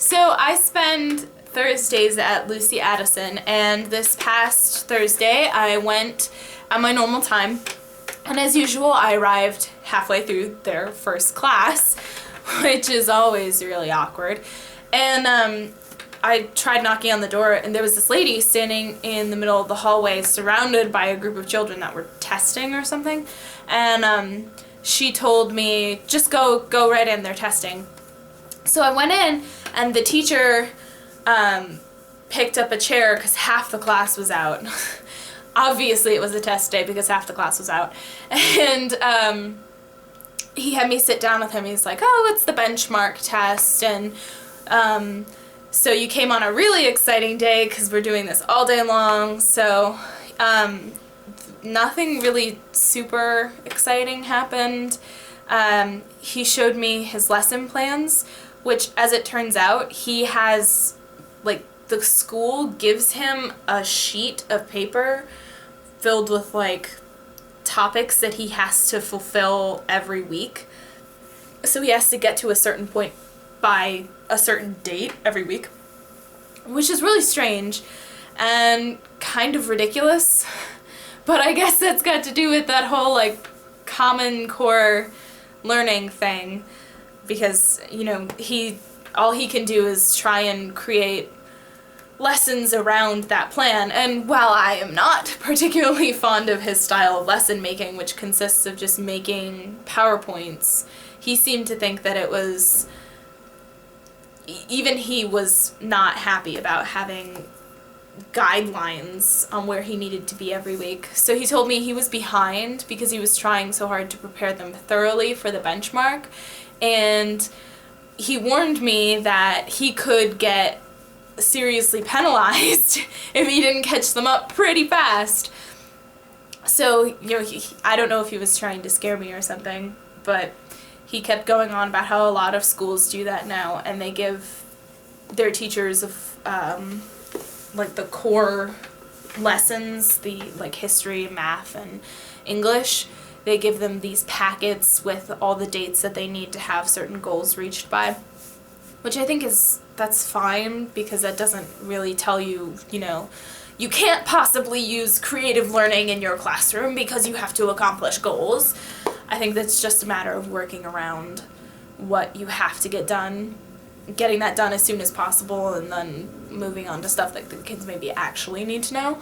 So I spend Thursdays at Lucy Addison, and this past Thursday I went at my normal time, and as usual I arrived halfway through their first class, which is always really awkward. And I tried knocking on the door, and there was this lady standing in the middle of the hallway surrounded by a group of children that were testing or something, and she told me, just go right in, they're testing. So I went in, and the teacher picked up a chair because half the class was out. Obviously it was a test day because half the class was out. And he had me sit down with him. He's like, oh, it's the benchmark test, and so you came on a really exciting day because we're doing this all day long. So nothing really super exciting happened. He showed me his lesson plans, which, as it turns out, he has, like, the school gives him a sheet of paper filled with, like, topics that he has to fulfill every week. So he has to get to a certain point by a certain date every week, which is really strange and kind of ridiculous. But I guess that's got to do with that whole, like, Common Core learning thing, because, you know, all he can do is try and create lessons around that plan. And while I am not particularly fond of his style of lesson making, which consists of just making PowerPoints, he seemed to think that it was, even he was not happy about having guidelines on where he needed to be every week. So he told me he was behind because he was trying so hard to prepare them thoroughly for the benchmark, and he warned me that he could get seriously penalized if he didn't catch them up pretty fast. So, you know, I don't know if he was trying to scare me or something, but he kept going on about how a lot of schools do that now, and they give their teachers like the core lessons, the like history, math, and English, they give them these packets with all the dates that they need to have certain goals reached by, which I think that's fine, because that doesn't really tell you, you know, you can't possibly use creative learning in your classroom because you have to accomplish goals. I think that's just a matter of working around what you have to get done, getting that done as soon as possible, and then moving on to stuff that the kids maybe actually need to know.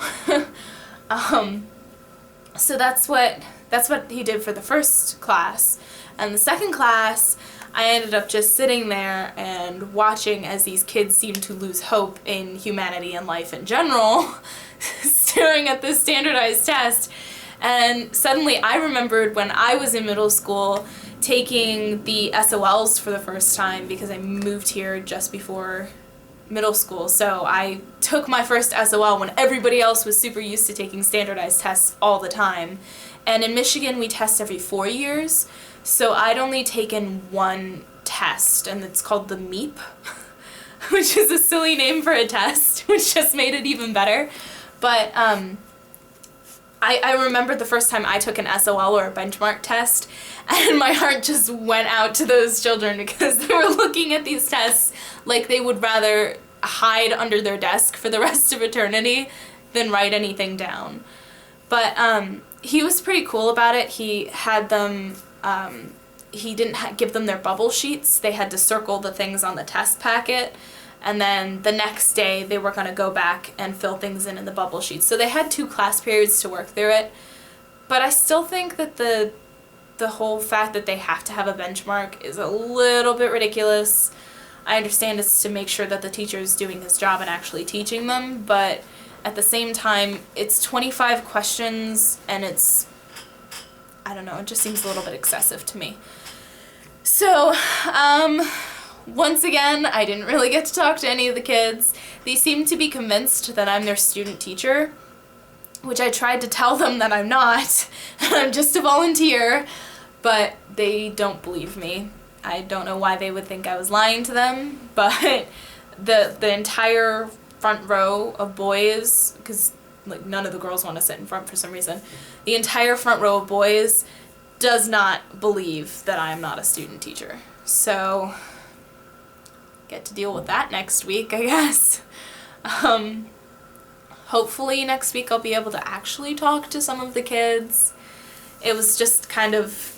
So that's what he did for the first class. And the second class, I ended up just sitting there and watching as these kids seemed to lose hope in humanity and life in general, staring at this standardized test. And suddenly I remembered when I was in middle school taking the SOLs for the first time, because I moved here just before middle school. So I took my first SOL when everybody else was super used to taking standardized tests all the time. And in Michigan we test every 4 years, so I'd only taken one test, and it's called the MEEP, which is a silly name for a test, which just made it even better. But I remember the first time I took an SOL or a benchmark test, and my heart just went out to those children, because they were looking at these tests like they would rather hide under their desk for the rest of eternity than write anything down. But he was pretty cool about it. He had them, he didn't give them their bubble sheets. They had to circle the things on the test packet, and then the next day they were going to go back and fill things in the bubble sheets. So they had 2 class periods to work through it. But I still think that the whole fact that they have to have a benchmark is a little bit ridiculous. I understand it's to make sure that the teacher is doing his job and actually teaching them, but at the same time, it's 25 questions, and it's, I don't know, it just seems a little bit excessive to me. So, once again, I didn't really get to talk to any of the kids. They seem to be convinced that I'm their student teacher, which I tried to tell them that I'm not. I'm just a volunteer, but they don't believe me. I don't know why they would think I was lying to them, but the entire front row of boys, because like none of the girls want to sit in front for some reason, the entire front row of boys does not believe that I am not a student teacher. So get to deal with that next week, I guess. Hopefully next week I'll be able to actually talk to some of the kids. It was just kind of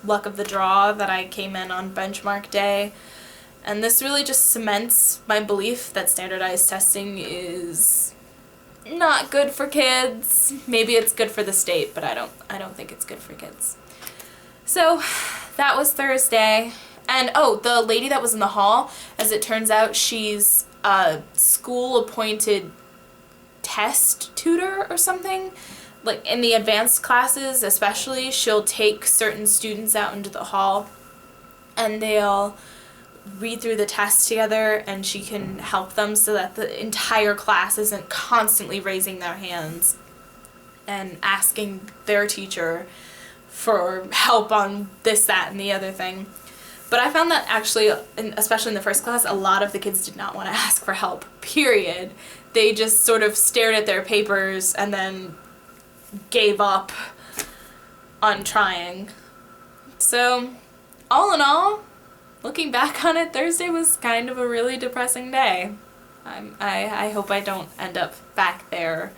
luck of the draw that I came in on benchmark day. And this really just cements my belief that standardized testing is not good for kids. Maybe it's good for the state, but I don't think it's good for kids. So that was Thursday. And oh, the lady that was in the hall, as it turns out, she's a school-appointed test tutor or something. Like in the advanced classes especially, she'll take certain students out into the hall and they'll read through the test together, and she can help them so that the entire class isn't constantly raising their hands and asking their teacher for help on this, that, and the other thing. But I found that actually, especially in the first class, a lot of the kids did not want to ask for help, period. They just sort of stared at their papers and then gave up on trying. So, all in all, looking back on it, Thursday was kind of a really depressing day. I hope I don't end up back there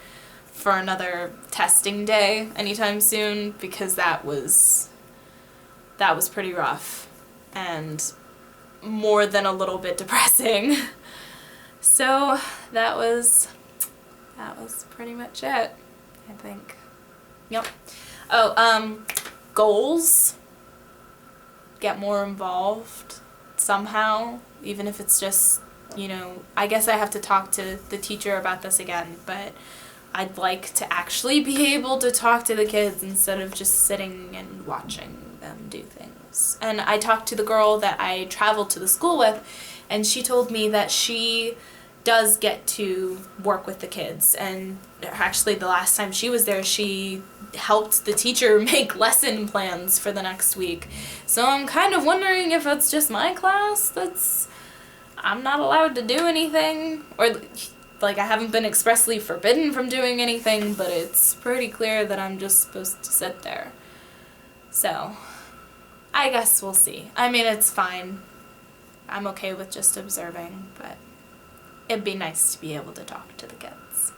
for another testing day anytime soon, because that was pretty rough and more than a little bit depressing. So that was pretty much it, I think. Yep. Oh, goals. Get more involved somehow, even if it's just, I guess I have to talk to the teacher about this again, but I'd like to actually be able to talk to the kids instead of just sitting and watching them do things. And I talked to the girl that I traveled to the school with, and she told me that she does get to work with the kids, and actually the last time she was there, she helped the teacher make lesson plans for the next week. So I'm kind of wondering if it's just my class I'm not allowed to do anything, or like I haven't been expressly forbidden from doing anything, but it's pretty clear that I'm just supposed to sit there. So I guess we'll see. I mean, it's fine. I'm okay with just observing, but it'd be nice to be able to talk to the kids.